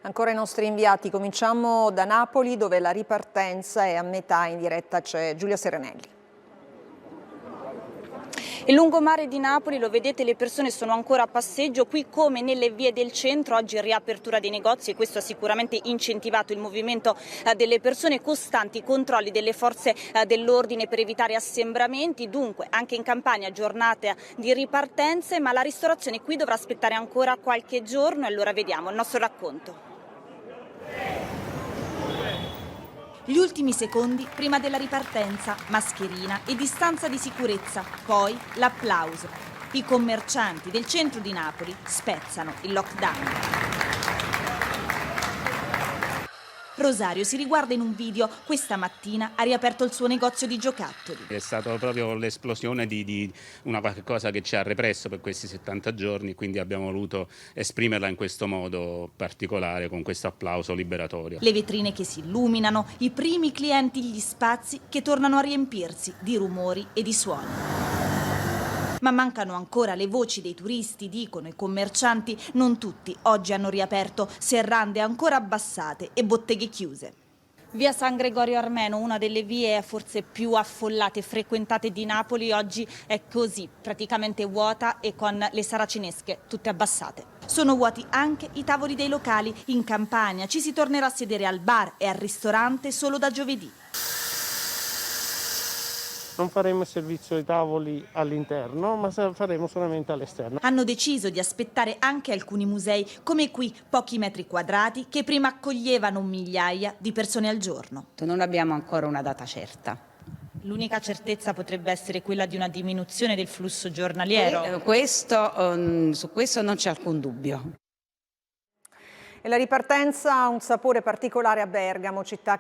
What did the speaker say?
Ancora i nostri inviati, cominciamo da Napoli dove la ripartenza è a metà, in diretta c'è Giulia Serenelli. Il lungomare di Napoli, lo vedete, le persone sono ancora a passeggio, qui come nelle vie del centro, oggi riapertura dei negozi e questo ha sicuramente incentivato il movimento delle persone, costanti controlli delle forze dell'ordine per evitare assembramenti, dunque anche in Campania giornata di ripartenze, ma la ristorazione qui dovrà aspettare ancora qualche giorno e allora vediamo il nostro racconto. Gli ultimi secondi prima della ripartenza, mascherina e distanza di sicurezza, poi l'applauso. I commercianti del centro di Napoli spezzano il lockdown. Rosario si riguarda in un video, questa mattina ha riaperto il suo negozio di giocattoli. È stata proprio l'esplosione di una cosa che ci ha represso per questi 70 giorni, quindi abbiamo voluto esprimerla in questo modo particolare, con questo applauso liberatorio. Le vetrine che si illuminano, i primi clienti, gli spazi che tornano a riempirsi di rumori e di suoni. Ma mancano ancora le voci dei turisti, dicono i commercianti. Non tutti oggi hanno riaperto, serrande ancora abbassate e botteghe chiuse. Via San Gregorio Armeno, una delle vie forse più affollate e frequentate di Napoli, oggi è così, praticamente vuota e con le saracinesche tutte abbassate. Sono vuoti anche i tavoli dei locali. In Campania ci si tornerà a sedere al bar e al ristorante solo da giovedì. Non faremo servizio ai tavoli all'interno, ma faremo solamente all'esterno. Hanno deciso di aspettare anche alcuni musei, come qui, pochi metri quadrati, che prima accoglievano migliaia di persone al giorno. Non abbiamo ancora una data certa. L'unica certezza potrebbe essere quella di una diminuzione del flusso giornaliero. Su questo non c'è alcun dubbio. E la ripartenza ha un sapore particolare a Bergamo, città